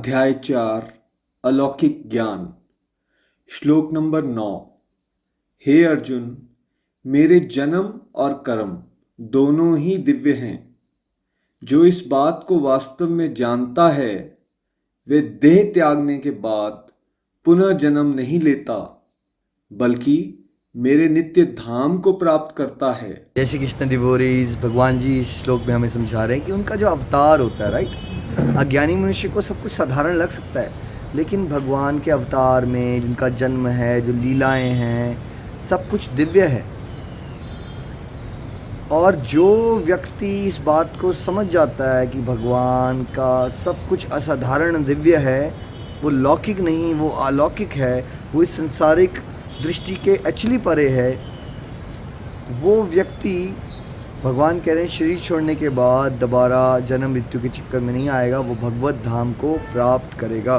अध्याय 4 अलौकिक ज्ञान। श्लोक नंबर 9। हे अर्जुन, मेरे जन्म और कर्म दोनों ही दिव्य हैं। जो इस बात को वास्तव में जानता है वे देह त्यागने के बाद पुनः जन्म नहीं लेता, बल्कि मेरे नित्य धाम को प्राप्त करता है। जय श्री कृष्ण डिवोरीज। भगवान जी इस श्लोक में हमें समझा रहे हैं कि उनका जो अवतार होता है, राइट, अज्ञानी मनुष्य को सब कुछ साधारण लग सकता है, लेकिन भगवान के अवतार में जिनका जन्म है, जो लीलाएं हैं, सब कुछ दिव्य है। और जो व्यक्ति इस बात को समझ जाता है कि भगवान का सब कुछ असाधारण दिव्य है, वो लौकिक नहीं, वो अलौकिक है, वो इस संसारिक दृष्टि के एक्चुअली परे है, वो व्यक्ति, भगवान कह रहे हैं, शरीर छोड़ने के बाद दोबारा जन्म मृत्यु के चक्कर में नहीं आएगा, वो भगवत धाम को प्राप्त करेगा।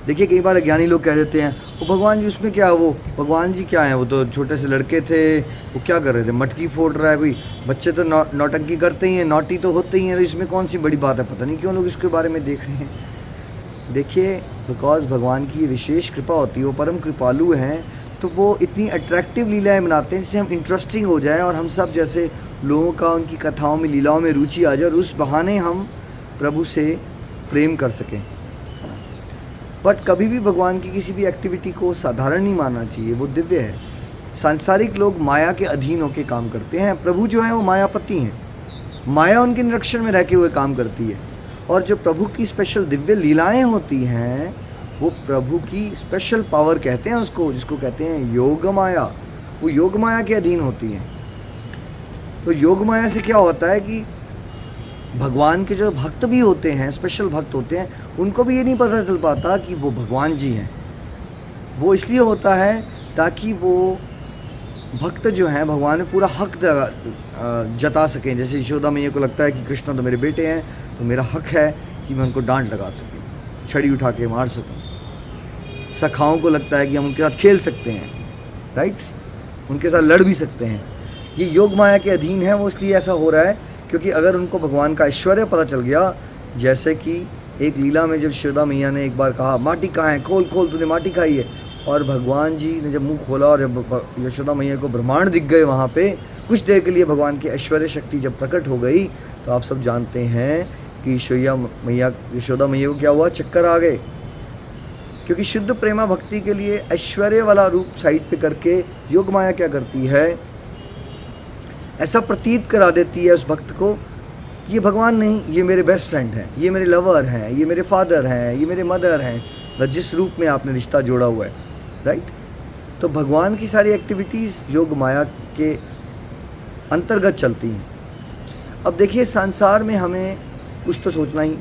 देखिए, कई बार अज्ञानी लोग कह देते हैं, वो भगवान जी उसमें क्या, वो भगवान जी क्या हैं, वो तो छोटे से लड़के थे, वो क्या कर रहे थे, मटकी फोड़ रहा है कोई। बच्चे तो नौटंकी करते ही हैं, नौटी तो होते ही हैं, तो इसमें कौन सी बड़ी बात है। पता नहीं क्यों लोग इसके बारे में देख रहे हैं। देखिए, बिकॉज भगवान की विशेष कृपा होती है, वो परम कृपालु हैं, तो वो इतनी अट्रैक्टिव लीलाएं बनाते हैं जिससे हम इंटरेस्टिंग हो जाए और हम सब जैसे लोगों का उनकी कथाओं में, लीलाओं में रुचि आ जाए और उस बहाने हम प्रभु से प्रेम कर सकें। बट कभी भी भगवान की किसी भी एक्टिविटी को साधारण नहीं मानना चाहिए, वो दिव्य है। सांसारिक लोग माया के अधीन होकर काम करते हैं, प्रभु जो है वो मायापति हैं, माया उनके निरीक्षण में रह के हुए काम करती है। और जो प्रभु की स्पेशल दिव्य लीलाएं होती हैं, वो प्रभु की स्पेशल पावर कहते हैं उसको, जिसको कहते हैं योग माया। वो योग माया के अधीन होती हैं। तो योग माया से क्या होता है कि भगवान के जो भक्त भी होते हैं, स्पेशल भक्त होते हैं, उनको भी ये नहीं पता चल पाता कि वो भगवान जी हैं। वो इसलिए होता है ताकि वो भक्त जो हैं भगवान में पूरा हक जता सकें। जैसे यशोदा मैया को लगता है कि कृष्ण तो मेरे बेटे हैं, तो मेरा हक है कि मैं उनको डांट लगा सकूं, छड़ी उठा के मार सकूं। सखाओं को लगता है कि हम उनके साथ खेल सकते हैं, राइट, उनके साथ लड़ भी सकते हैं। ये योग माया के अधीन है। वो इसलिए ऐसा हो रहा है क्योंकि अगर उनको भगवान का ऐश्वर्य पता चल गया, जैसे कि एक लीला में जब यशोदा मैया ने एक बार कहा, माटी कहाँ है, खोल खोल, तूने माटी खाई है, और भगवान जी ने जब मुंह खोला और यशोदा मैया को ब्रह्मांड दिख गए, वहाँ पे कुछ देर के लिए भगवान की ऐश्वर्य शक्ति जब प्रकट हो गई, तो आप सब जानते हैं कि यशोदा मैया को क्या हुआ, चक्कर आ गए। क्योंकि शुद्ध प्रेमा भक्ति के लिए ऐश्वर्य वाला रूप साइड पे करके योग माया क्या करती है, ऐसा प्रतीत करा देती है उस भक्त को, ये भगवान नहीं, ये मेरे बेस्ट फ्रेंड हैं, ये मेरे लवर हैं, ये मेरे फादर हैं, ये मेरे मदर हैं, जिस रूप में आपने रिश्ता जोड़ा हुआ है, राइट। तो भगवान की सारी एक्टिविटीज़ योग माया के अंतर्गत चलती हैं। अब देखिए, संसार में हमें कुछ तो सोचना ही,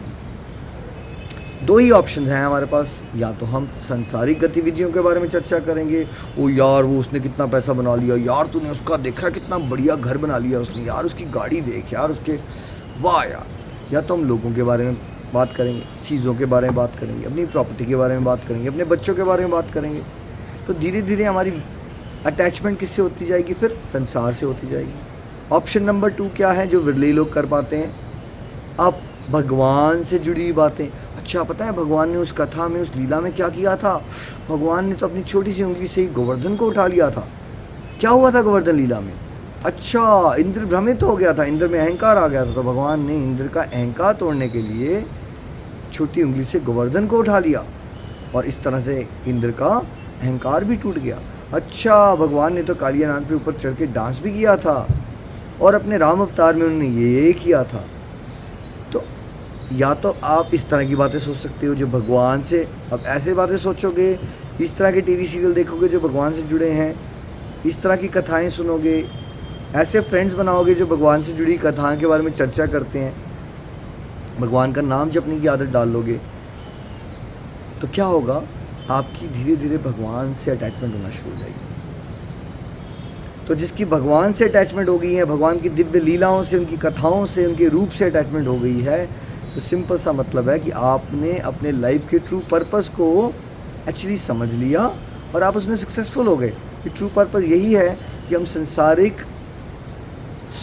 दो ही ऑप्शंस हैं हमारे पास। या तो हम संसारिक गतिविधियों के बारे में चर्चा करेंगे, ओ यार वो उसने कितना पैसा बना लिया, यार तूने उसका देखा कितना बढ़िया घर बना लिया उसने, यार उसकी गाड़ी देख, यार उसके, वाह यार। या तो हम लोगों के बारे में बात करेंगे, चीज़ों के बारे में बात करेंगे, अपनी प्रॉपर्टी के बारे में बात करेंगे, अपने बच्चों के बारे में बात करेंगे। तो धीरे धीरे हमारी अटैचमेंट किससे होती जाएगी, फिर संसार से होती जाएगी। ऑप्शन नंबर 2 क्या है, जो विरले लोग कर पाते हैं, अब भगवान से जुड़ी हुई बातें। अच्छा, पता है भगवान ने उस कथा में, उस लीला में क्या किया था, भगवान ने तो अपनी छोटी सी उंगली से ही गोवर्धन को उठा लिया था। क्या हुआ था गोवर्धन लीला में, अच्छा, इंद्र भ्रमित हो गया था, इंद्र में अहंकार आ गया था, तो भगवान ने इंद्र का अहंकार तोड़ने के लिए छोटी उंगली से गोवर्धन को उठा लिया, और इस तरह से इंद्र का अहंकार भी टूट गया। अच्छा, भगवान ने तो कालिया नाग पे ऊपर चढ़ के डांस भी किया था, और अपने राम अवतार में उन्होंने ये किया था। तो या तो आप इस तरह की बातें सोच सकते हो जो भगवान से, अब ऐसे बातें सोचोगे, इस तरह के टीवी सीरियल देखोगे जो भगवान से जुड़े हैं, इस तरह की कथाएं सुनोगे, ऐसे फ्रेंड्स बनाओगे जो भगवान से जुड़ी कथाओं के बारे में चर्चा करते हैं, भगवान का नाम जपने की आदत डाल लोगे, तो क्या होगा, आपकी धीरे धीरे भगवान से अटैचमेंट होना शुरू हो जाएगी। तो जिसकी भगवान से अटैचमेंट हो गई है, भगवान की दिव्य लीलाओं से, उनकी कथाओं से, उनके रूप से अटैचमेंट हो गई है, तो सिंपल सा मतलब है कि आपने अपने लाइफ के ट्रू पर्पस को एक्चुअली समझ लिया और आप उसमें सक्सेसफुल हो गए। कि ट्रू पर्पस यही है कि हम संसारिक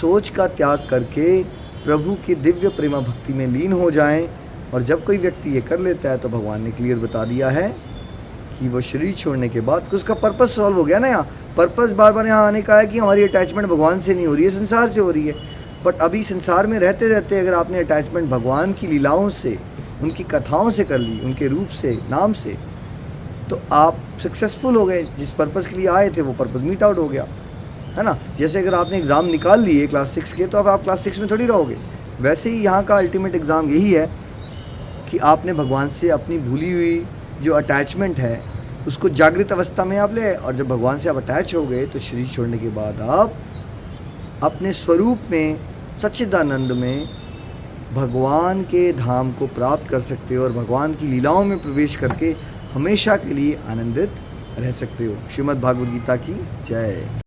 सोच का त्याग करके प्रभु की दिव्य प्रेमा भक्ति में लीन हो जाएं, और जब कोई व्यक्ति ये कर लेता है तो भगवान ने क्लियर बता दिया है कि वो शरीर छोड़ने के बाद उसका पर्पस सॉल्व हो गया ना। यहाँ पर्पस बार बार यहाँ आने का है कि हमारी अटैचमेंट भगवान से नहीं हो रही है, संसार से हो रही है। बट अभी संसार में रहते रहते अगर आपने अटैचमेंट भगवान की लीलाओं से, उनकी कथाओं से कर ली, उनके रूप से, नाम से, तो आप सक्सेसफुल हो गए। जिस पर्पस के लिए आए थे वो पर्पस मीट आउट हो गया, है ना। जैसे अगर आपने एग्ज़ाम निकाल लिए क्लास 6 के, तो अब आप क्लास 6 में थोड़ी रहोगे। वैसे ही यहाँ का अल्टीमेट एग्ज़ाम यही है कि आपने भगवान से अपनी भूली हुई जो अटैचमेंट है उसको जागृत अवस्था में आप ले आए। और जब भगवान से आप अटैच हो गए तो शरीर छोड़ने के बाद आप अपने स्वरूप में, सच्चिदानंद में भगवान के धाम को प्राप्त कर सकते हो और भगवान की लीलाओं में प्रवेश करके हमेशा के लिए आनंदित रह सकते हो। श्रीमद् भागवत गीता की जय।